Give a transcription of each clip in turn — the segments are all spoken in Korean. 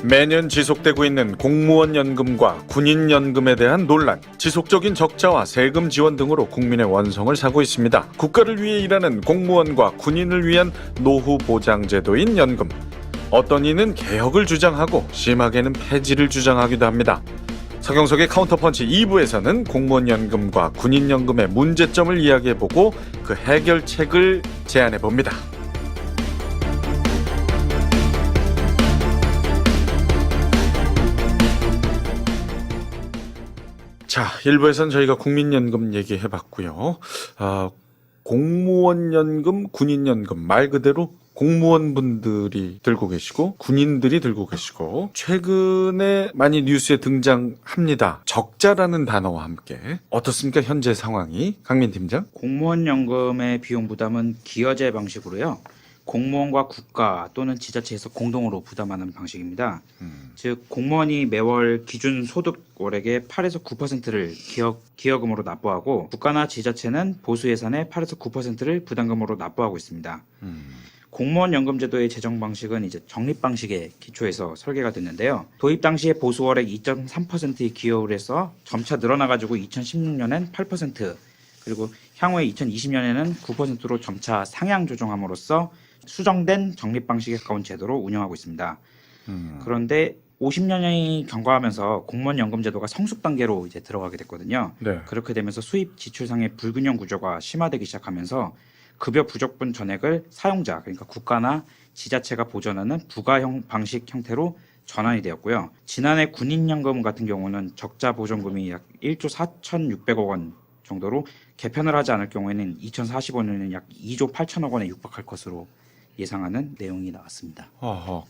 매년 지속되고 있는 공무원 연금과 군인 연금에 대한 논란, 지속적인 적자와 세금 지원 등으로 국민의 원성을 사고 있습니다. 국가를 위해 일하는 공무원과 군인을 위한 노후 보장 제도인 연금. 어떤 이는 개혁을 주장하고 심하게는 폐지를 주장하기도 합니다. 서경석의 카운터펀치 2부에서는 공무원 연금과 군인 연금의 문제점을 이야기해보고 그 해결책을 제안해봅니다. 자, 1부에서는 저희가 국민연금 얘기해봤고요. 공무원연금, 군인연금 말 그대로 공무원분들이 들고 계시고 군인들이 들고 계시고 최근에 많이 뉴스에 등장합니다. 적자라는 단어와 함께 어떻습니까? 현재 상황이. 강민 팀장. 공무원 연금의 비용 부담은 기여제 방식으로요. 공무원과 국가 또는 지자체에서 공동으로 부담하는 방식입니다. 즉 공무원이 매월 기준 소득월액의 8에서 9%를 기여금으로 납부하고 국가나 지자체는 보수 예산의 8에서 9%를 부담금으로 납부하고 있습니다. 공무원 연금제도의 재정 방식은 이제 적립 방식의 기초에서 설계가 됐는데요. 도입 당시에 보수월액 2.3%의 기여를 해서 점차 늘어나가지고 2016년엔 8% 그리고 향후에 2020년에는 9%로 점차 상향 조정함으로써 수정된 적립 방식에 가까운 제도로 운영하고 있습니다. 그런데 50년이 경과하면서 공무원 연금 제도가 성숙 단계로 이제 들어가게 됐거든요. 네. 그렇게 되면서 수입 지출상의 불균형 구조가 심화되기 시작하면서 급여 부족분 전액을 사용자 그러니까 국가나 지자체가 보전하는 부가형 방식 형태로 전환이 되었고요. 지난해 군인연금 같은 경우는 적자 보전금이 약 1조 4,600억 원 정도로 개편을 하지 않을 경우에는 2045년에는 약 2조 8천억 원에 육박할 것으로 예상하는 내용이 나왔습니다.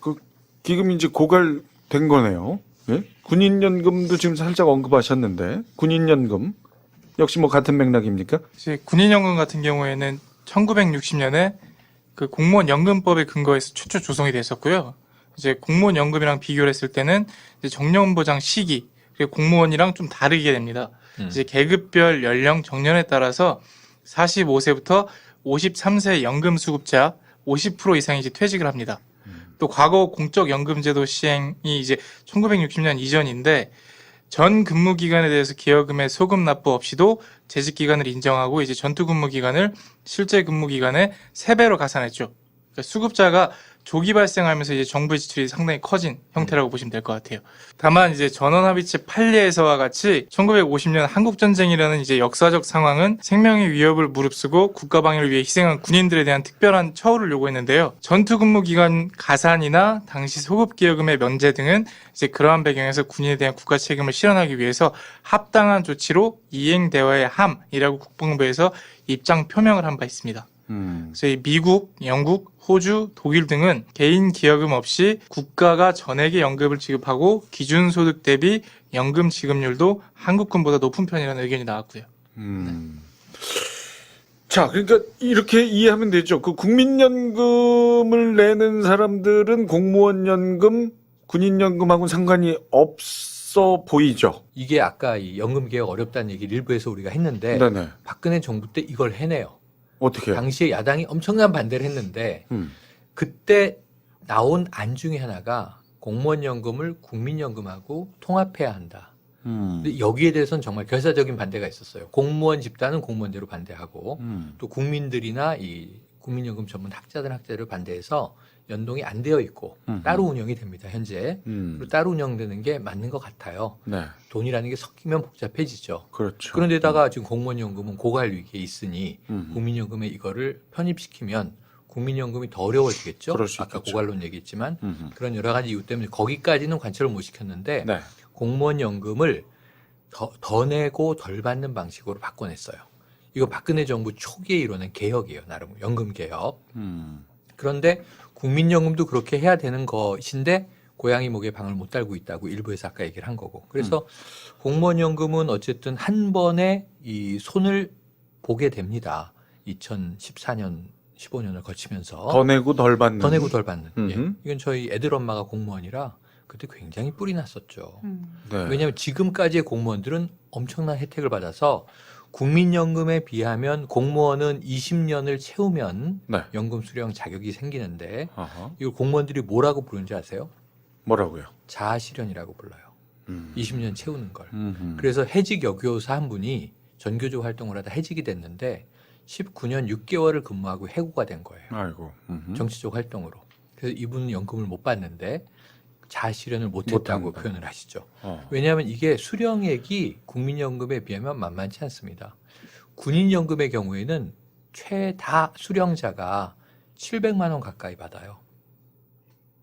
그 기금이 이제 고갈된 거네요. 네? 군인연금도 지금 살짝 언급하셨는데 군인연금 역시 뭐 같은 맥락입니까? 이제 군인연금 같은 경우에는 1960년에 그 공무원 연금법에 근거해서 최초 조성이 됐었고요. 이제 공무원 연금이랑 비교를 했을 때는 이제 정년 보장 시기 그리고 공무원이랑 좀 다르게 됩니다. 이제 계급별 연령 정년에 따라서 45세부터 53세 연금 수급자 50% 이상이 이제 퇴직을 합니다. 또 과거 공적 연금제도 시행이 이제 1960년 이전인데 전 근무 기간에 대해서 기여금의 소금 납부 없이도 재직 기간을 인정하고 이제 전투 근무 기간을 실제 근무 기간의 3배로 가산했죠. 그러니까 수급자가 조기 발생하면서 이제 정부의 지출이 상당히 커진 형태라고 보시면 될 것 같아요. 다만 이제 전원합의체 판례에서와 같이 1950년 한국전쟁이라는 이제 역사적 상황은 생명의 위협을 무릅쓰고 국가 방위를 위해 희생한 군인들에 대한 특별한 처우를 요구했는데요. 전투 근무 기간 가산이나 당시 소급 기여금의 면제 등은 이제 그러한 배경에서 군인에 대한 국가 책임을 실현하기 위해서 합당한 조치로 이행되어야 함이라고 국방부에서 입장 표명을 한 바 있습니다. 그래서 이 미국, 영국, 호주, 독일 등은 개인 기여금 없이 국가가 전액의 연금을 지급하고 기준소득 대비 연금 지급률도 한국군보다 높은 편이라는 의견이 나왔고요. 자, 그러니까 이렇게 이해하면 되죠. 그 국민연금을 내는 사람들은 공무원연금, 군인연금하고는 상관이 없어 보이죠. 이게 아까 이 연금개혁 어렵다는 얘기를 일부에서 우리가 했는데 네네. 박근혜 정부 때 이걸 해내요. 어떻게? 당시에 야당이 엄청난 반대를 했는데 그때 나온 안 중에 하나가 공무원연금을 국민연금하고 통합해야 한다. 근데 여기에 대해서는 정말 결사적인 반대가 있었어요. 공무원 집단은 공무원대로 반대하고 또 국민들이나 이 국민연금 전문 학자들을 반대해서 연동이 안 되어 있고 따로 운영이 됩니다. 현재. 그리고 따로 운영되는 게 맞는 것 같아요. 네. 돈이라는 게 섞이면 복잡해지죠. 그렇죠. 그런데다가 지금 공무원연금은 고갈 위기에 있으니 국민연금에 이거를 편입시키면 국민연금이 더 어려워지겠죠. 그럴 수 아까 있겠죠. 고갈론 얘기했지만 그런 여러 가지 이유 때문에 거기까지는 관철을 못 시켰는데 네. 공무원연금을 더 내고 덜 받는 방식으로 바꿔냈어요. 이거 박근혜 정부 초기에 이루어낸 개혁이에요. 나름 연금개혁. 그런데 국민연금도 그렇게 해야 되는 것인데 고양이 목에 방을 못 달고 있다고 일부에서 아까 얘기를 한 거고. 그래서 공무원연금은 어쨌든 한 번에 이 손을 보게 됩니다. 2014년, 15년을 거치면서. 더 내고 덜 받는. 더 내고 덜 받는. 예. 이건 저희 애들 엄마가 공무원이라 그때 굉장히 뿔이 났었죠. 네. 왜냐하면 지금까지의 공무원들은 엄청난 혜택을 받아서 국민연금에 비하면 공무원은 20년을 채우면 네. 연금 수령 자격이 생기는데 아하. 이걸 공무원들이 뭐라고 부르는지 아세요? 뭐라고요? 자아실현이라고 불러요. 20년 채우는 걸. 음흠. 그래서 해직 여교사 한 분이 전교조 활동을 하다 해직이 됐는데 19년 6개월을 근무하고 해고가 된 거예요. 아이고. 정치적 활동으로. 그래서 이분은 연금을 못 받는데 자아실현을 못했다고 못한다. 표현을 하시죠. 어. 왜냐하면 이게 수령액이 국민연금에 비하면 만만치 않습니다. 군인연금의 경우에는 최다 수령자가 700만 원 가까이 받아요.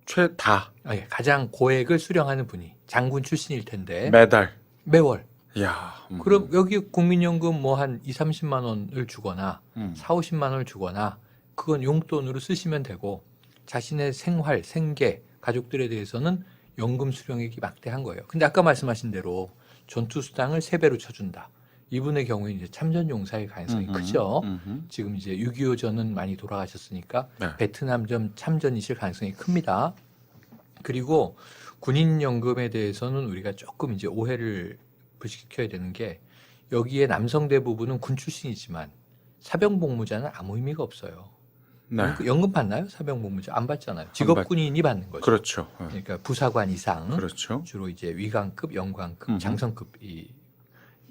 최다 아니, 가장 고액을 수령하는 분이 장군 출신일 텐데 매달. 매월. 야. 그럼 여기 국민연금 뭐 한 2, 30만 원을 주거나 4, 50만 원을 주거나 그건 용돈으로 쓰시면 되고 자신의 생활, 생계, 가족들에 대해서는 연금 수령액이 막대한 거예요. 근데 아까 말씀하신 대로 전투수당을 3배로 쳐준다. 이분의 경우에 이제 참전용사일 가능성이 크죠. 지금 이제 6.25전은 많이 돌아가셨으니까 네. 베트남전 참전이실 가능성이 큽니다. 그리고 군인연금에 대해서는 우리가 조금 이제 오해를 불식시켜야 되는 게 여기에 남성 대부분은 군 출신이지만 사병복무자는 아무 의미가 없어요. 네. 연금 받나요? 사병복무자 안 받잖아요. 직업군인이 받는 거죠. 그렇죠. 어. 그러니까 부사관 이상 그렇죠. 주로 이제 위관급, 영관급, 음흠. 장성급 이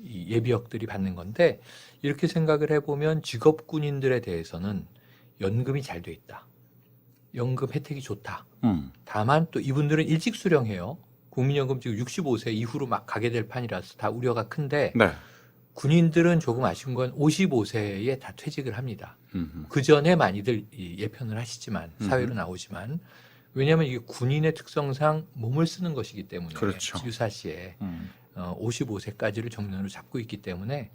예비역들이 받는 건데 이렇게 생각을 해보면 직업군인들에 대해서는 연금이 잘 돼 있다. 연금 혜택이 좋다. 다만 또 이분들은 일찍 수령해요. 국민연금 지금 65세 이후로 막 가게 될 판이라서 다 우려가 큰데 네. 군인들은 조금 아쉬운 건 55세에 다 퇴직을 합니다. 음흠. 그 전에 많이들 예편을 하시지만 사회로 나오지만 왜냐하면 이게 군인의 특성상 몸을 쓰는 것이기 때문에 그렇죠. 유사시에 55세까지를 정년으로 잡고 있기 때문에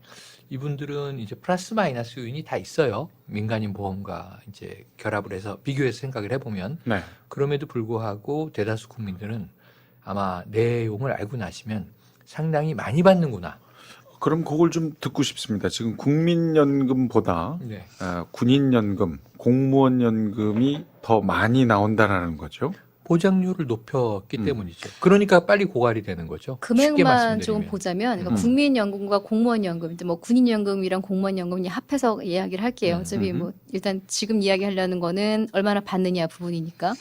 이분들은 이제 플러스 마이너스 요인이 다 있어요. 민간인 보험과 이제 결합을 해서 비교해서 생각을 해보면 네. 그럼에도 불구하고 대다수 국민들은 아마 내용을 알고 나시면 상당히 많이 받는구나. 그럼 그걸 좀 듣고 싶습니다. 지금 국민연금보다 네. 군인연금, 공무원연금이 더 많이 나온다라는 거죠. 보장률을 높였기 때문이죠. 그러니까 빨리 고갈이 되는 거죠. 쉽게 금액만 말씀드리면. 좀 보자면 그러니까 국민연금과 공무원연금, 이제 뭐 군인연금이랑 공무원연금이 합해서 이야기를 할게요. 어차피 뭐 일단 지금 이야기하려는 거는 얼마나 받느냐 부분이니까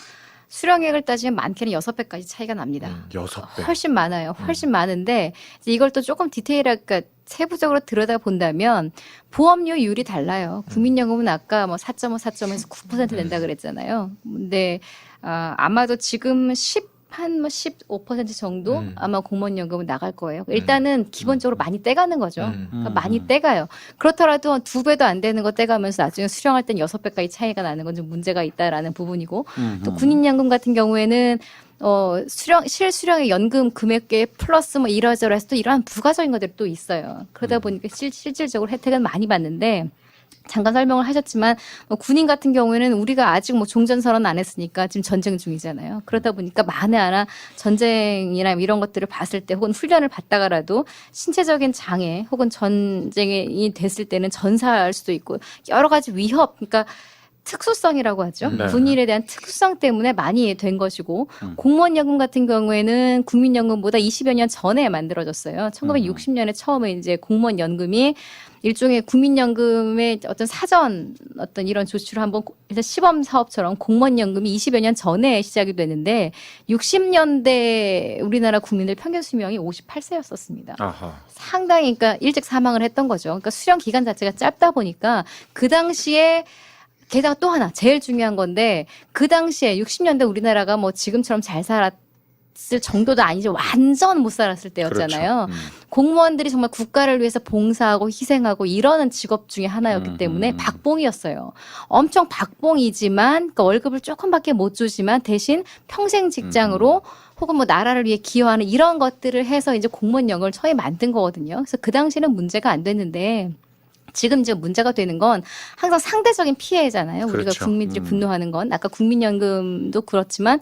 수령액을 따지면 많게는 6배까지 차이가 납니다. 6배. 훨씬 많아요. 훨씬 많은데 이제 이걸 또 조금 디테일하게 그러니까 세부적으로 들여다 본다면 보험료율이 달라요. 국민연금은 아까 뭐 4.5, 4.5에서 9% 낸다 그랬잖아요. 근데 아마도 지금 15% 정도 아마 공무원연금은 나갈 거예요. 일단은 기본적으로 많이 떼가는 거죠. 그러니까 많이 떼가요. 그렇더라도 2배도 안 되는 거 떼가면서 나중에 수령할 땐 6배까지 차이가 나는 건 좀 문제가 있다라는 부분이고 또 군인연금 같은 경우에는 실수령의 연금 금액에 플러스 뭐 이러저러해서 또 이러한 부가적인 것들이 또 있어요. 그러다 보니까 실질적으로 혜택은 많이 받는데 잠깐 설명을 하셨지만 뭐 군인 같은 경우에는 우리가 아직 뭐 종전선언 안 했으니까 지금 전쟁 중이잖아요. 그러다 보니까 만에 하나 전쟁이나 이런 것들을 봤을 때 혹은 훈련을 받다가라도 신체적인 장애 혹은 전쟁이 됐을 때는 전사할 수도 있고 여러 가지 위협 그러니까 특수성이라고 하죠. 네. 군인에 대한 특수성 때문에 많이 된 것이고 공무원연금 같은 경우에는 국민연금보다 20여 년 전에 만들어졌어요. 1960년에 처음에 이제 공무원연금이 일종의 국민연금의 어떤 사전 어떤 이런 조치를 한번 일단 시범 사업처럼 공무원연금이 20여 년 전에 시작이 됐는데 60년대 우리나라 국민들 평균 수명이 58세였었습니다. 아하. 상당히 그러니까 일찍 사망을 했던 거죠. 그러니까 수령 기간 자체가 짧다 보니까 그 당시에 게다가 또 하나 제일 중요한 건데 그 당시에 60년대 우리나라가 뭐 지금처럼 잘 살았을 정도도 아니죠. 완전 못 살았을 때였잖아요. 그렇죠. 공무원들이 정말 국가를 위해서 봉사하고 희생하고 이러는 직업 중에 하나였기 때문에 박봉이었어요. 엄청 박봉이지만 그러니까 월급을 조금밖에 못 주지만 대신 평생 직장으로 혹은 뭐 나라를 위해 기여하는 이런 것들을 해서 이제 공무원연금을 처음에 만든 거거든요. 그래서 그 당시에는 문제가 안 됐는데 지금 이제 문제가 되는 건 항상 상대적인 피해잖아요. 우리가 그렇죠. 국민들이 분노하는 건 아까 국민연금도 그렇지만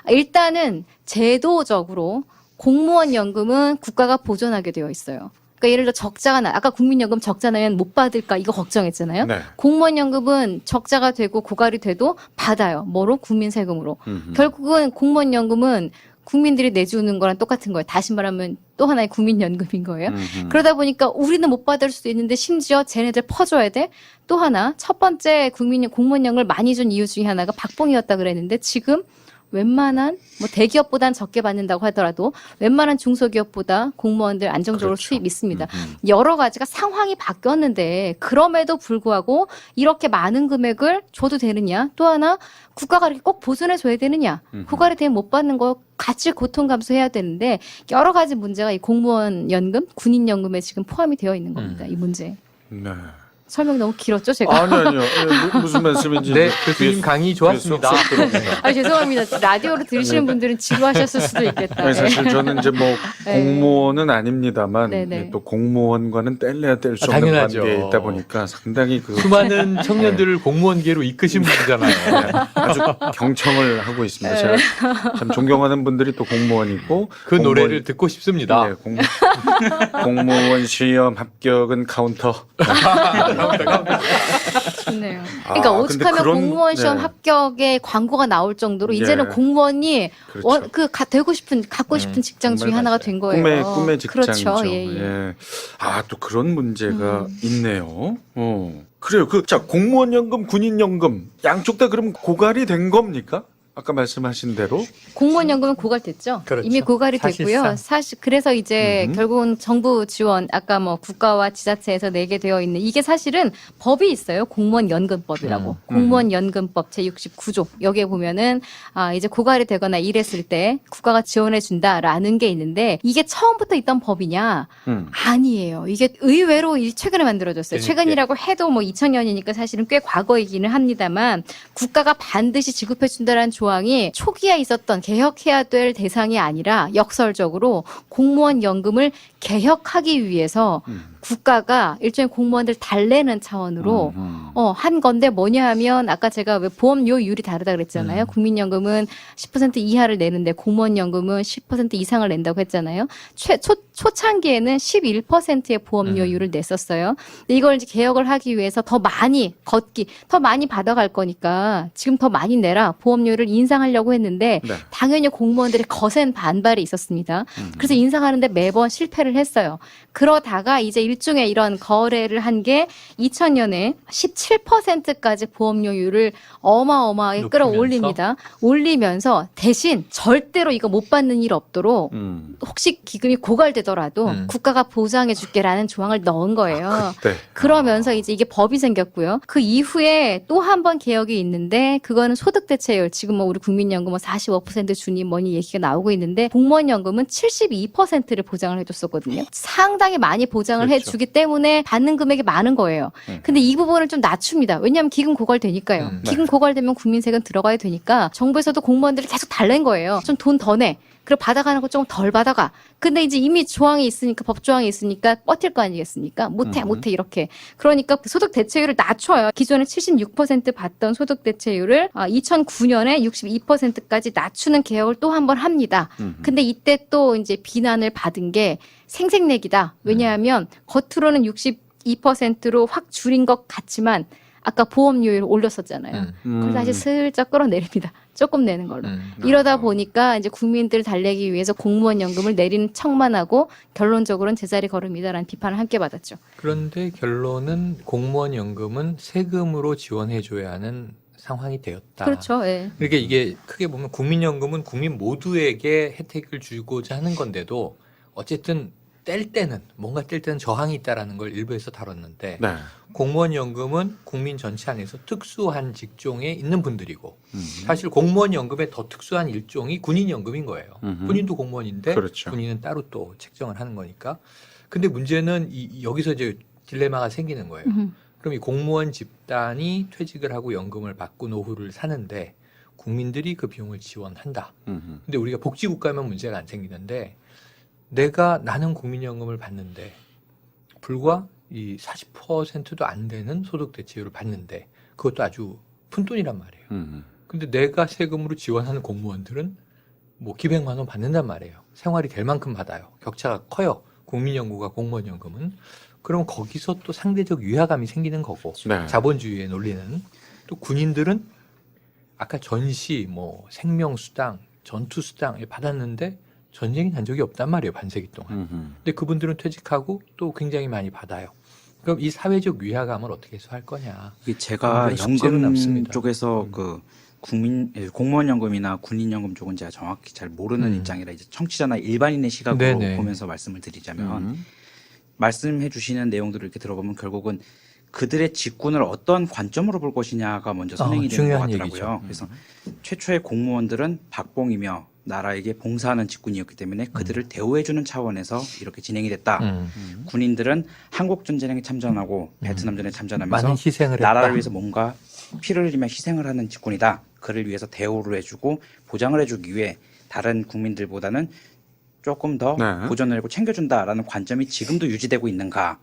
일단은 제도적으로 공무원연금은 국가가 보존하게 되어 있어요. 그러니까 예를 들어 적자가 아까 국민연금 적자 나면 못 받을까 이거 걱정했잖아요. 네. 공무원연금은 적자가 되고 고갈이 돼도 받아요. 뭐로? 국민 세금으로. 결국은 공무원연금은 국민들이 내주는 거랑 똑같은 거예요. 다시 말하면 또 하나의 국민연금인 거예요. 그러다 보니까 우리는 못 받을 수도 있는데 심지어 쟤네들 퍼줘야 돼. 또 하나 첫 번째 공무원연금을 많이 준 이유 중에 하나가 박봉이었다 그랬는데 지금 웬만한 뭐 대기업보다는 적게 받는다고 하더라도 웬만한 중소기업보다 공무원들 안정적으로 그렇죠. 수입 있습니다. 여러 가지가 상황이 바뀌었는데 그럼에도 불구하고 이렇게 많은 금액을 줘도 되느냐? 또 하나 국가가 이렇게 꼭 보존해 줘야 되느냐? 고갈이 되면 못 받는 거 같이 고통 감수해야 되는데 여러 가지 문제가 이 공무원 연금, 군인 연금에 지금 포함이 되어 있는 겁니다. 이 문제. 네. 설명 너무 길었죠, 제가? 아니요. 예, 무슨 말씀인지. 네, 이제 교수님 뒤에 강의 좋았습니다. 쏙쏙 들어옵니다. 아, 죄송합니다. 라디오로 들으시는 분들은 지루하셨을 수도 있겠다. 아니, 사실 저는 이제 뭐 네. 공무원은 아닙니다만 네네. 예, 또 공무원과는 뗄래야 뗄 수 없는 당연하죠. 관계에 있다 보니까 상당히 그 수많은 청년들을 공무원계로 이끄신 분이잖아요. 아주 경청을 하고 있습니다. 제가 참 존경하는 분들이 또 공무원이고 그 공무원- 노래를 듣고 싶습니다. 네, 공무원 시험 합격은 카운터. 좋네요. 그러니까 아, 근데 오죽하면 그런- 공무원 시험 네. 합격에 광고가 나올 정도로 예. 이제는 공무원이 그렇죠. 되고 싶은 갖고 싶은 직장 중에 정말 하나가 맞아요. 된 거예요. 꿈의 직장이죠. 그렇죠. 예, 예. 예. 아, 또 그런 문제가 있네요. 그래요. 자, 공무원 연금, 군인 연금 양쪽 다 그럼 고갈이 된 겁니까? 아까 말씀하신 대로. 공무원 연금은 고갈됐죠. 그렇죠. 이미 고갈이 됐고요. 사실상. 그래서 이제 결국은 정부 지원 아까 뭐 국가와 지자체에서 내게 되어 있는 이게 사실은 법이 있어요. 공무원 연금법이라고. 공무원 연금법 제69조. 여기에 보면은 이제 고갈이 되거나 이랬을 때 국가가 지원해 준다라는 게 있는데 이게 처음부터 있던 법이냐? 아니에요. 이게 의외로 최근에 만들어졌어요. 뒤늦게. 최근이라고 해도 뭐 2000년이니까 사실은 꽤 과거이기는 합니다만 국가가 반드시 지급해 준다라는 조항이 초기에 있었던 개혁해야 될 대상이 아니라 역설적으로 공무원 연금을 개혁하기 위해서 국가가 일종의 공무원들 달래는 차원으로 한 건데 뭐냐 하면 아까 제가 왜 보험료율이 다르다 그랬잖아요. 국민연금은 10% 이하를 내는데 공무원연금은 10% 이상을 낸다고 했잖아요. 초창기에는 11%의 보험료율을 냈었어요. 근데 이걸 이제 개혁을 하기 위해서 더 많이 더 많이 받아갈 거니까 지금 더 많이 내라 보험료율을 인상하려고 했는데 네. 당연히 공무원들의 거센 반발이 있었습니다. 그래서 인상하는데 매번 실패를 했어요. 그러다가 이제 일종의 이런 거래를 한 게 2000년에 17%까지 보험료율을 어마어마하게 높이면서? 끌어올립니다. 올리면서 대신 절대로 이거 못 받는 일 없도록 혹시 기금이 고갈되더라도 국가가 보장해 줄게라는 조항을 넣은 거예요. 그때. 그러면서 이제 이게 법이 생겼고요. 그 이후에 또 한 번 개혁이 있는데 그거는 소득대체율 지금 뭐 우리 국민연금 뭐 45% 주니 뭐니 얘기가 나오고 있는데 공무원연금은 72%를 보장을 해줬었거든요. 상당히 많이 보장을 그렇죠. 해주기 때문에 받는 금액이 많은 거예요. 근데 이 부분을 좀 낮춥니다. 왜냐하면 기금 고갈되니까요. 기금 고갈되면 국민세금 들어가야 되니까 정부에서도 공무원들을 계속 달랜 거예요. 좀 돈 더 내. 그리고 받아가는 거 조금 덜 받아가. 근데 이제 이미 조항이 있으니까 법 조항이 있으니까 버틸 거 아니겠습니까? 못해 이렇게. 그러니까 소득 대체율을 낮춰요. 기존에 76% 받던 소득 대체율을 2009년에 62%까지 낮추는 개혁을 또 한 번 합니다. 근데 이때 또 이제 비난을 받은 게 생색내기다. 왜냐하면 겉으로는 62%로 확 줄인 것 같지만 아까 보험료율 올렸었잖아요. 그걸 다시 슬쩍 끌어내립니다. 조금 내는 걸로. 이러다 보니까 이제 국민들 달래기 위해서 공무원 연금을 내리는 척만 하고 결론적으로는 제자리 걸음이다라는 비판을 함께 받았죠. 그런데 결론은 공무원 연금은 세금으로 지원해줘야 하는 상황이 되었다. 그렇죠. 예. 그러니까 이게 크게 보면 국민연금은 국민 모두에게 혜택을 주고자 하는 건데도 어쨌든 뭔가 뗄 때는 저항이 있다라는 걸 일부에서 다뤘는데 네. 공무원연금은 국민 전체 안에서 특수한 직종에 있는 분들이고 사실 공무원연금의 더 특수한 일종이 군인연금인 거예요. 군인도 공무원인데 그렇죠. 군인은 따로 또 책정을 하는 거니까. 근데 문제는 여기서 이제 딜레마가 생기는 거예요. 그럼 이 공무원 집단이 퇴직을 하고 연금을 받고 노후를 사는데 국민들이 그 비용을 지원한다. 근데 우리가 복지국가면 문제가 안 생기는데 나는 국민연금을 받는데 불과 이 40%도 안 되는 소득 대체율을 받는데 그것도 아주 푼돈이란 말이에요. 근데 내가 세금으로 지원하는 공무원들은 뭐 기백만 원 받는단 말이에요. 생활이 될 만큼 받아요. 격차가 커요. 국민연금과 공무원연금은. 그럼 거기서 또 상대적 위화감이 생기는 거고 네. 자본주의의 논리는 또 군인들은 아까 전시, 뭐 생명수당, 전투수당을 받았는데 전쟁이 난 적이 없단 말이에요. 반세기 동안. 근데 그분들은 퇴직하고 또 굉장히 많이 받아요. 그럼 이 사회적 위화감을 어떻게 해소할 거냐. 이게 제가 숙제는 연금 없습니다. 쪽에서 그 공무원연금이나 군인연금 쪽은 제가 정확히 잘 모르는 입장이라 이제 청취자나 일반인의 시각으로 네네. 보면서 말씀을 드리자면 말씀해 주시는 내용들을 이렇게 들어보면 결국은 그들의 직군을 어떤 관점으로 볼 것이냐가 먼저 선행이 되는 것 중요한 같더라고요. 얘기죠. 그래서 최초의 공무원들은 박봉이며 나라에게 봉사하는 직군이었기 때문에 그들을 대우해주는 차원에서 이렇게 진행이 됐다. 군인들은 한국전쟁에 참전하고 베트남전에 참전하면서 많은 희생을 나라를 했다. 위해서 뭔가 피를 흘리며 희생을 하는 직군이다. 그를 위해서 대우를 해주고 보장을 해주기 위해 다른 국민들보다는 조금 더 네. 보전을 하고 챙겨준다라는 관점이 지금도 유지되고 있는가?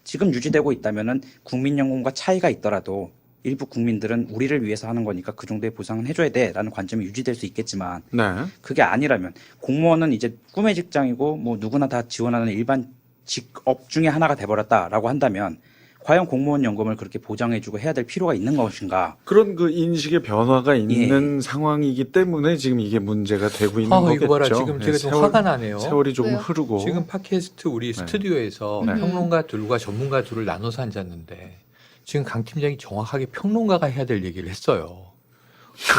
지금 유지되고 있다면은 국민연금과 차이가 있더라도 일부 국민들은 우리를 위해서 하는 거니까 그 정도의 보상은 해줘야 돼라는 관점이 유지될 수 있겠지만 네. 그게 아니라면 공무원은 이제 꿈의 직장이고 뭐 누구나 다 지원하는 일반 직업 중에 하나가 돼버렸다라고 한다면 과연 공무원 연금을 그렇게 보장해주고 해야 될 필요가 있는 것인가? 그런 그 인식의 변화가 있는 상황이기 때문에 지금 이게 문제가 되고 있는 거겠죠. 이거 봐라. 지금 제가 좀 화가 나네요. 세월이 조금 왜요? 흐르고 지금 팟캐스트 우리 스튜디오에서 네. 평론가 둘과 전문가 둘을 나눠서 앉았는데 지금 강 팀장이 정확하게 평론가가 해야 될 얘기를 했어요.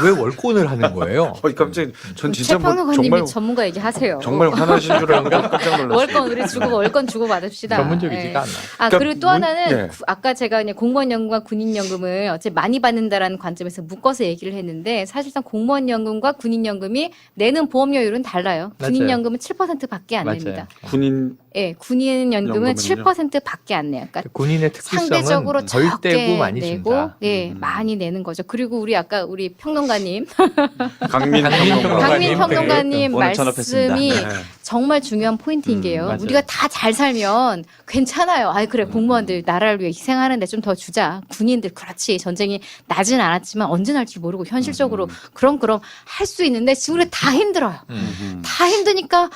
왜 월권을 하는 거예요? 깜짝 전 진짜 뭐 최평론가님이 정말 전문가 얘기하세요. 정말 화나신 줄 알고 깜짝 놀랐어요. 월권 우리 주고 월권 주고 받읍시다. 전문적이지가 않아요. 아 그러니까 그리고 또 하나는 예. 아까 제가 그냥 공무원연금과 군인연금을 어째 많이 받는다라는 관점에서 묶어서 얘기를 했는데 사실상 공무원연금과 군인연금이 내는 보험료율은 달라요. 맞아요. 군인연금은 7%밖에 안 맞아요. 냅니다. 군인 예, 군인연금은 연금은요? 7%밖에 안 내요. 그러니까 군인의 특수성은 상대적으로 덜 적게 떼고 많이 내고 준다. 예, 많이 내는 거죠. 그리고 우리 아까 우리 평론가님 강민 강민 평론가. 강민 평론가님 오늘 전업했습니다. 말씀이 네. 정말 중요한 포인트인 게요. 맞아요. 우리가 다 잘 살면 괜찮아요. 아이 그래 공무원들 나라를 위해 희생하는데 좀 더 주자. 군인들 그렇지 전쟁이 나진 않았지만 언제 날 줄 모르고 현실적으로 그럼 할 수 있는데 지금 우리 다 힘들어요. 다 힘드니까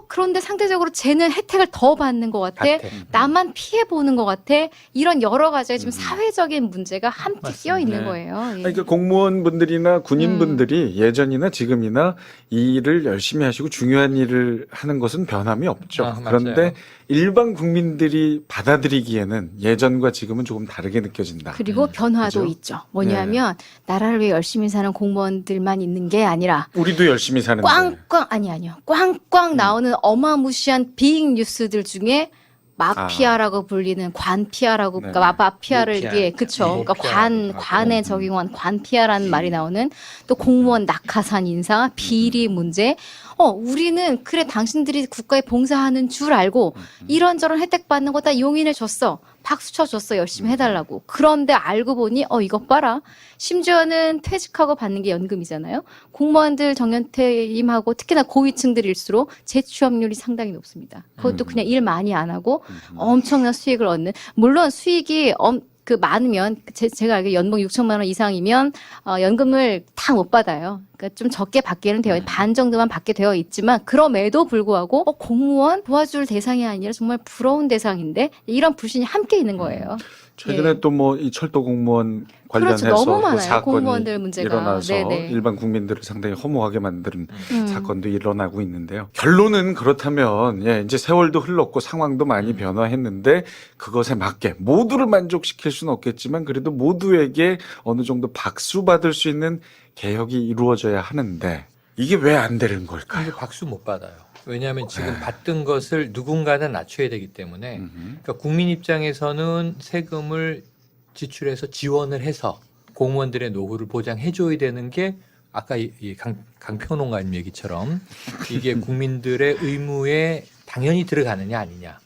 그런데 상대적으로 쟤는 혜택을 더 받는 것 같아. 나만 피해 보는 것 같아. 이런 여러 가지의 지금 사회적인 문제가 함께 끼어 있는 네. 거예요. 예. 그러니까 공무원분들이나 군인분들이 예전이나 지금이나 이 일을 열심히 하시고 중요한 일을 하는 것은 변함이 없죠. 맞아요. 그런데 일반 국민들이 받아들이기에는 예전과 지금은 조금 다르게 느껴진다. 그리고 변화도 그죠? 있죠. 뭐냐면 나라를 위해 열심히 사는 공무원들만 있는 게 아니라 우리도 열심히 사는데. 꽝꽝 아니요. 꽝꽝 나오는 어마무시한 빅 뉴스들 중에 마피아라고 불리는 관피아라고 네. 그러니까 마피아를 모피아. 이게 그쵸. 그러니까 모피아. 관에 적용한 관피아라는 말이 나오는 또 공무원 낙하산 인사 비리 문제. 우리는 그래 당신들이 국가에 봉사하는 줄 알고 이런저런 혜택 받는 거 다 용인해 줬어. 박수 쳐줬어. 열심히 해달라고. 그런데 알고 보니 이것 봐라. 심지어는 퇴직하고 받는 게 연금이잖아요. 공무원들 정년퇴임하고 특히나 고위층들일수록 재취업률이 상당히 높습니다. 그것도 그냥 일 많이 안 하고 엄청난 수익을 얻는. 물론 수익이 그 많으면 제가 알기로 연봉 6천만 원 이상이면 연금을 다 못 받아요. 그러니까 좀 적게 받기는 되어 반 정도만 받게 되어 있지만 그럼에도 불구하고 공무원 도와줄 대상이 아니라 정말 부러운 대상인데 이런 불신이 함께 있는 거예요. 최근에 또 뭐 이 철도 공무원 관련해서 그렇죠. 너무 뭐 많아요. 사건이 공무원들 문제가. 일어나서 네네. 일반 국민들을 상당히 허무하게 만드는 사건도 일어나고 있는데요. 결론은 그렇다면 이제 세월도 흘렀고 상황도 많이 변화했는데 그것에 맞게 모두를 만족시킬 수는 없겠지만 그래도 모두에게 어느 정도 박수 받을 수 있는 개혁이 이루어져야 하는데 이게 왜 안 되는 걸까요? 근데 박수 못 받아요. 왜냐하면 지금 받던 것을 누군가는 낮춰야 되기 때문에 그러니까 국민 입장에서는 세금을 지출해서 지원을 해서 공무원들의 노후를 보장해줘야 되는 게 아까 이 강평론가님 얘기처럼 이게 국민들의 의무에 당연히 들어가느냐 아니냐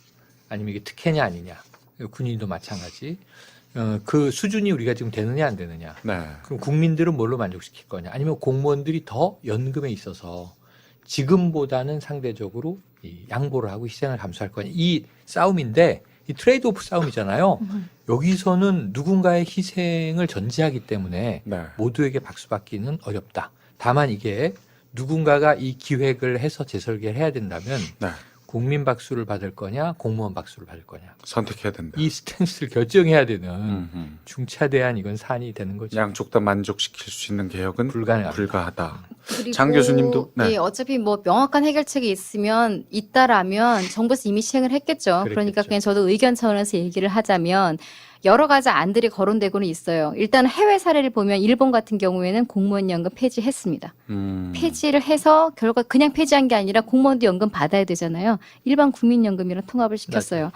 아니면 이게 특혜냐 아니냐 군인도 마찬가지 그 수준이 우리가 지금 되느냐 안 되느냐 네. 그럼 국민들은 뭘로 만족시킬 거냐 아니면 공무원들이 더 연금에 있어서 지금보다는 상대적으로 이 양보를 하고 희생을 감수할 거냐 이 싸움인데 이 트레이드 오프 싸움이잖아요. 여기서는 누군가의 희생을 전제하기 때문에 네. 모두에게 박수 받기는 어렵다. 다만 이게 누군가가 이 기획을 해서 재설계를 해야 된다면 네. 국민 박수를 받을 거냐 공무원 박수를 받을 거냐 선택해야 된다. 이 스탠스를 결정해야 되는 음흠. 중차대한 이건 사안이 되는 거죠. 양쪽 다 만족시킬 수 있는 개혁은 불가능합니다. 불가하다. 그리고 장 교수님도, 네. 예, 어차피 뭐 명확한 해결책이 있다라면 정부에서 이미 시행을 했겠죠. 그러니까 그랬겠죠. 그냥 저도 의견 차원에서 얘기를 하자면 여러 가지 안들이 거론되고는 있어요. 일단 해외 사례를 보면 일본 같은 경우에는 공무원 연금 폐지했습니다. 폐지를 해서 결과 그냥 폐지한 게 아니라 공무원도 연금 받아야 되잖아요. 일반 국민연금이랑 통합을 시켰어요.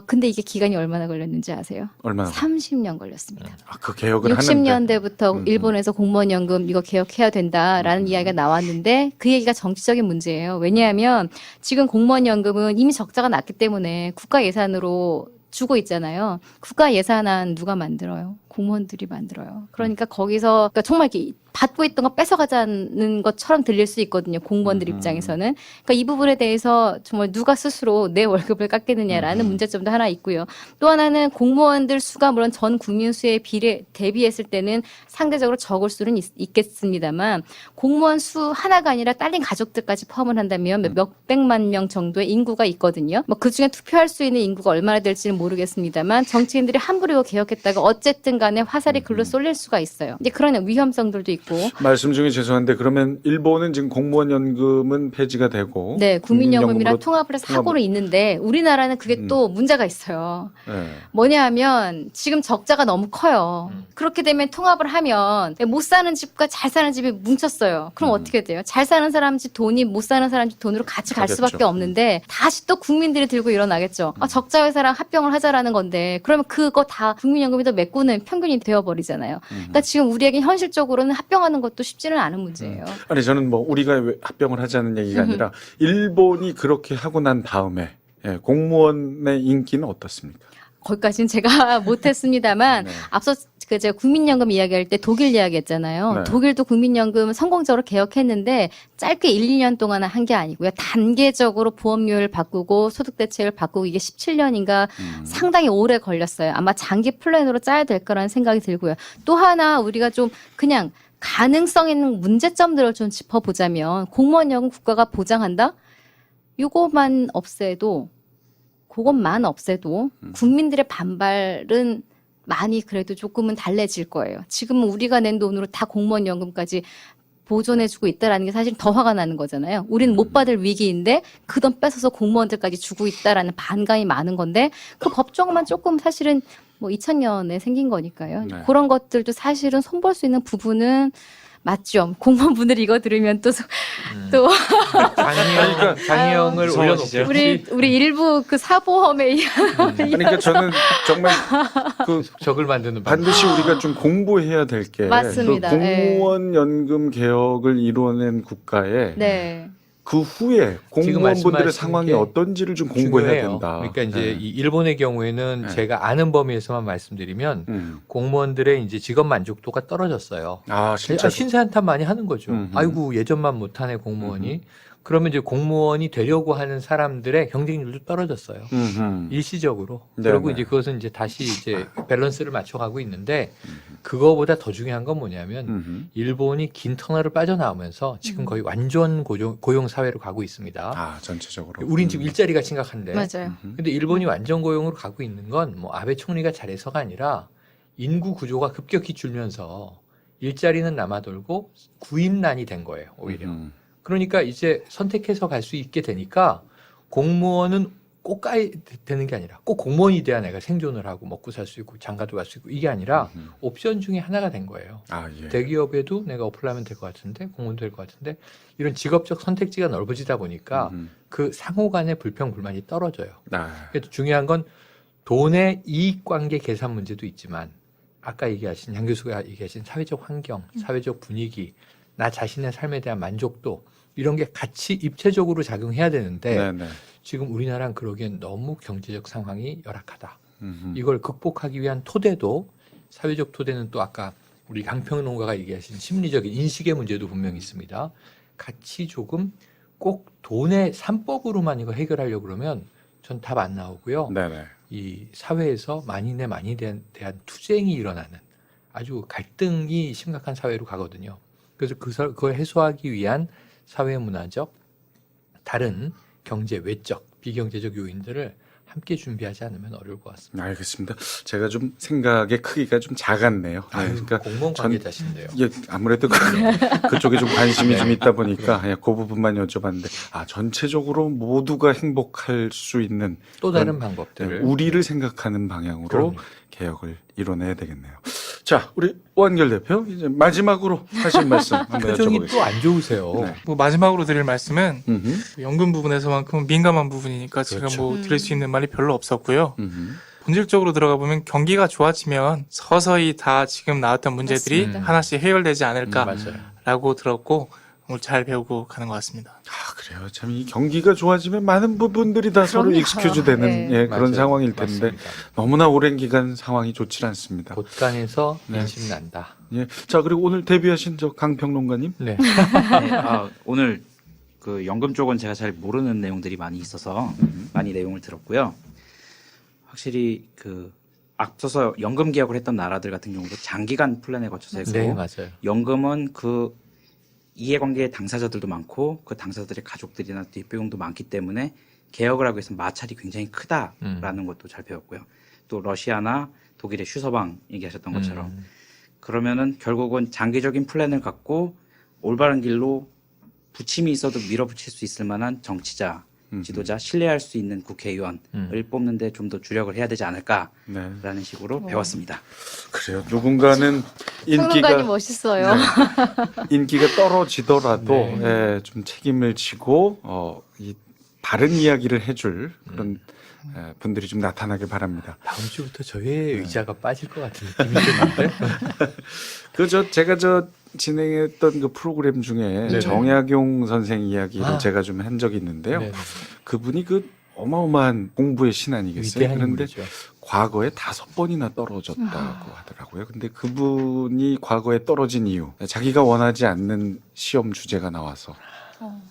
근데 이게 기간이 얼마나 걸렸는지 아세요? 얼마나? 30년 걸렸습니다. 그 개혁을 하는데. 60년대부터 일본에서 공무원연금 이거 개혁해야 된다라는 이야기가 나왔는데 그 얘기가 정치적인 문제예요. 왜냐하면 지금 공무원연금은 이미 적자가 났기 때문에 국가 예산으로 주고 있잖아요. 국가 예산안 누가 만들어요? 공무원들이 만들어요. 그러니까 거기서 그러니까 정말 이렇게 받고 있던 거 뺏어가자는 것처럼 들릴 수 있거든요. 공무원들 입장에서는. 그러니까 이 부분에 대해서 정말 누가 스스로 내 월급을 깎겠느냐라는 문제점도 하나 있고요. 또 하나는 공무원들 수가 물론 전 국민 수에 대비했을 때는 상대적으로 적을 수는 있겠습니다만 공무원 수 하나가 아니라 딸린 가족들까지 포함을 한다면 몇백만 명 정도의 인구가 있거든요. 뭐 그중에 투표할 수 있는 인구가 얼마나 될지는 모르겠습니다만 정치인들이 함부로 개혁했다가 어쨌든 간에 화살이 글로 쏠릴 수가 있어요. 이제 그런 위험성들도 있고. 말씀 중에 죄송한데 그러면 일본은 지금 공무원 연금은 폐지가 되고 네, 국민연금이랑 국민연금으로 통합을 해서 사고는 있는데 우리나라는 그게 또 문제가 있어요. 네. 뭐냐 하면 지금 적자가 너무 커요. 그렇게 되면 통합을 하면 못 사는 집과 잘 사는 집이 뭉쳤어요. 그럼 어떻게 돼요? 잘 사는 사람 집 돈이 못 사는 사람 집 돈으로 같이 갈 가겠죠. 수밖에 없는데 다시 또 국민들이 들고 일어나겠죠. 적자 회사랑 합병을 하자라는 건데 그러면 그거 다 국민연금이 더 메꾸는 평균이 되어버리잖아요. 그러니까 지금 우리에게 현실적으로는 합병하는 것도 쉽지는 않은 문제예요. 아니 저는 뭐 우리가 왜 합병을 하자는 얘기가 아니라 일본이 그렇게 하고 난 다음에 공무원의 인기는 어떻습니까? 거기까지는 제가 못했습니다만 네. 앞서 제가 국민연금 이야기할 때 독일 이야기했잖아요. 네. 독일도 국민연금 성공적으로 개혁했는데 짧게 1, 2년 동안 한 게 아니고요. 단계적으로 보험료를 바꾸고 소득 대책을 바꾸고 이게 17년인가 상당히 오래 걸렸어요. 아마 장기 플랜으로 짜야 될 거라는 생각이 들고요. 또 하나 우리가 좀 그냥 가능성 있는 문제점들을 좀 짚어보자면 공무원연금 국가가 보장한다? 이것만 없애도 그것만 없애도 국민들의 반발은 많이 그래도 조금은 달래질 거예요. 지금은 우리가 낸 돈으로 다 공무원 연금까지 보존해주고 있다라는 게 사실 더 화가 나는 거잖아요. 우리는 못 받을 위기인데 그 돈 뺏어서 공무원들까지 주고 있다라는 반감이 많은 건데 그 법정만 조금 사실은 뭐 2000년에 생긴 거니까요. 네. 그런 것들도 사실은 손볼 수 있는 부분은 맞죠. 공무원분들이 이거 들으면 또 장애형을 무서워지죠. 올려놓고 우리 일부 그 사보험에 그러니까 저는 정말 그 적을 만드는 반드시 우리가 좀 공부해야 될 게 맞습니다. 그 공무원 연금 개혁을 이루어낸 국가에 네. 그 후에 지금 공무원분들의 말씀하신 상황이 게 어떤지를 좀 공부해야 중요해요. 된다. 그러니까 이제 네. 이 일본의 경우에는 네. 제가 아는 범위에서만 말씀드리면 공무원들의 이제 직업 만족도가 떨어졌어요. 아 진짜. 신세 한탄 많이 하는 거죠. 음흠. 아이고 예전만 못하네 공무원이. 그러면 이제 공무원이 되려고 하는 사람들의 경쟁률도 떨어졌어요. 일시적으로. 네, 그리고 네. 이제 그것은 이제 다시 이제 밸런스를 맞춰가고 있는데 그거보다 더 중요한 건 뭐냐면 일본이 긴 터널을 빠져나오면서 지금 거의 완전 고용 사회로 가고 있습니다. 아 전체적으로. 우린 지금 일자리가 심각한데. 맞아요. 근데 일본이 완전 고용으로 가고 있는 건 뭐 아베 총리가 잘해서가 아니라 인구 구조가 급격히 줄면서 일자리는 남아돌고 구인난이 된 거예요, 오히려. 그러니까 이제 선택해서 갈 수 있게 되니까 공무원은 꼭 가야 되는 게 아니라 꼭 공무원이 돼야 내가 생존을 하고 먹고 살 수 있고 장가도 갈 수 있고 이게 아니라 옵션 중에 하나가 된 거예요. 아 예. 대기업에도 내가 어플하면 될 것 같은데 공무원도 될 것 같은데 이런 직업적 선택지가 넓어지다 보니까 그 상호 간의 불평불만이 떨어져요. 아, 그래서 중요한 건 돈의 이익관계 계산 문제도 있지만 아까 얘기하신 양 교수가 얘기하신 사회적 환경, 사회적 분위기, 나 자신의 삶에 대한 만족도 이런 게 같이 입체적으로 작용해야 되는데 네네. 지금 우리나라는 그러기엔 너무 경제적 상황이 열악하다. 이걸 극복하기 위한 토대도 사회적 토대는 또 아까 우리 강평론가가 얘기하신 심리적인 인식의 문제도 분명히 있습니다. 같이 조금 꼭 돈의 3법으로만 이거 해결하려고 그러면 전 답 안 나오고요. 네네. 이 사회에서 만인의 만인에 대한 투쟁이 일어나는 아주 갈등이 심각한 사회로 가거든요. 그래서 그걸 해소하기 위한 사회 문화적 다른 경제 외적 비경제적 요인들을 함께 준비하지 않으면 어려울 것 같습니다. 알겠습니다. 제가 좀 생각의 크기가 좀 작았네요. 네, 아유, 그러니까 공무원 관계자신데요. 예, 아무래도 그쪽에 좀 관심이 좀 있다 보니까 예, 그 부분만 여쭤봤는데 전체적으로 모두가 행복할 수 있는 또 다른 그런, 방법들을 우리를 생각하는 방향으로 그럼요. 개혁을 이뤄내야 되겠네요. 자, 우리 오한결 대표 이제 마지막으로 하실 말씀 한번 표정이 여쭤보겠습니다. 또 안 좋으세요. 네. 뭐 마지막으로 드릴 말씀은 음흠, 연금 부분에서만큼은 민감한 부분이니까 제가 그렇죠. 뭐 드릴 수 있는 말이 별로 없었고요. 음흠. 본질적으로 들어가 보면 경기가 좋아지면 서서히 다 지금 나왔던 문제들이 맞습니다. 하나씩 해결되지 맞아요. 않을까라고 들었고 오늘 잘 배우고 가는 것 같습니다. 그래요. 참 이 경기가 좋아지면 많은 부분들이 다 서로 그럼요. 익스큐즈 되는 네. 예, 그런 맞아요. 상황일 텐데 맞습니다. 너무나 오랜 기간 상황이 좋지 않습니다. 곳간에서 네. 인심 난다. 예. 자, 그리고 오늘 데뷔하신 저 강평론가님. 네. 네, 오늘 그 연금 쪽은 제가 잘 모르는 내용들이 많이 있어서 많이 내용을 들었고요. 확실히 그 앞서서 연금 개혁을 했던 나라들 같은 경우도 장기간 플랜에 거쳐서 했고 네, 맞아요. 연금은 그 이해관계 당사자들도 많고 그 당사자들의 가족들이나 뒷배경도 많기 때문에 개혁을 하기 위해서 마찰이 굉장히 크다라는 것도 잘 배웠고요. 또 러시아나 독일의 슈서방 얘기하셨던 것처럼 그러면은 결국은 장기적인 플랜을 갖고 올바른 길로 부침이 있어도 밀어붙일 수 있을 만한 정치자, 지도자, 신뢰할 수 있는 국회의원을 뽑는데 좀 더 주력을 해야 되지 않을까라는 네. 식으로 배웠습니다. 그래요. 누군가는 평론가님 인기가 멋있어요. 인기가 떨어지더라도 네. 예, 좀 책임을 지고 이 바른 이야기를 해줄 그런 분들이 좀 나타나길 바랍니다. 다음 주부터 저의 의자가 빠질 것 같은 느낌이 드는데. 제가 진행했던 그 프로그램 중에 네네. 정약용 선생 이야기를 아. 제가 좀 한 적이 있는데요. 네. 그분이 그 어마어마한 공부의 신 아니겠어요? 위대한 그런데 인물이죠. 과거에 5번이나 떨어졌다고 하더라고요. 근데 그분이 과거에 떨어진 이유, 자기가 원하지 않는 시험 주제가 나와서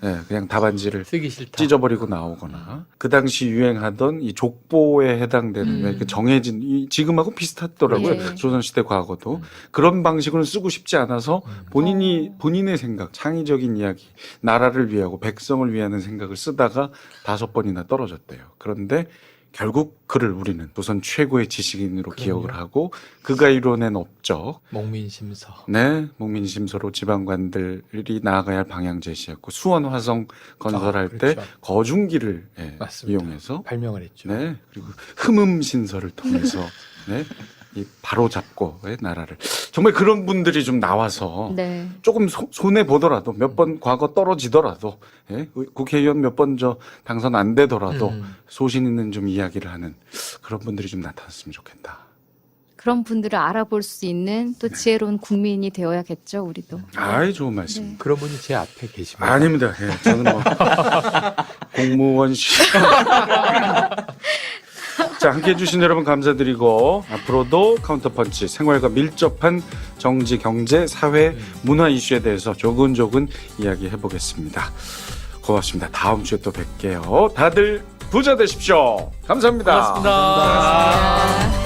예, 그냥 답안지를 쓰기 싫다. 찢어버리고 나오거나 그 당시 유행하던 이 족보에 해당되는 왜 그 정해진 지금하고 비슷하더라고요. 예. 조선시대 과거도 그런 방식으로 쓰고 싶지 않아서 본인의 생각, 창의적인 이야기, 나라를 위하고 백성을 위하는 생각을 쓰다가 5번이나 떨어졌대요. 그런데 결국 그를 우리는 조선 최고의 지식인으로 기억을 하고 그가 이뤄낸 업적, 목민심서. 네, 목민심서로 지방관들이 나아가야 할 방향 제시했고 수원 화성 건설할 그렇죠. 때 거중기를 맞습니다. 이용해서 발명을 했죠. 네, 그리고 흠음신서를 통해서 네, 이 바로 잡고 나라를 정말 그런 분들이 좀 나와서 네. 조금 손해 보더라도 몇 번 과거 떨어지더라도 국회의원 몇 번 당선 안 되더라도 소신 있는 좀 이야기를 하는 그런 분들이 좀 나타났으면 좋겠다. 그런 분들을 알아볼 수 있는 또 지혜로운 국민이 되어야겠죠, 우리도. 아이 좋은 말씀. 그런 분이 제 앞에 계십니다. 아닙니다. 예, 저는 뭐 공무원 시. 자, 함께해 주신 여러분 감사드리고 앞으로도 카운터펀치 생활과 밀접한 정치, 경제, 사회, 문화 이슈에 대해서 조근조근 이야기해 보겠습니다. 고맙습니다. 다음 주에 또 뵐게요. 다들 부자 되십시오. 감사합니다. 고맙습니다. 감사합니다.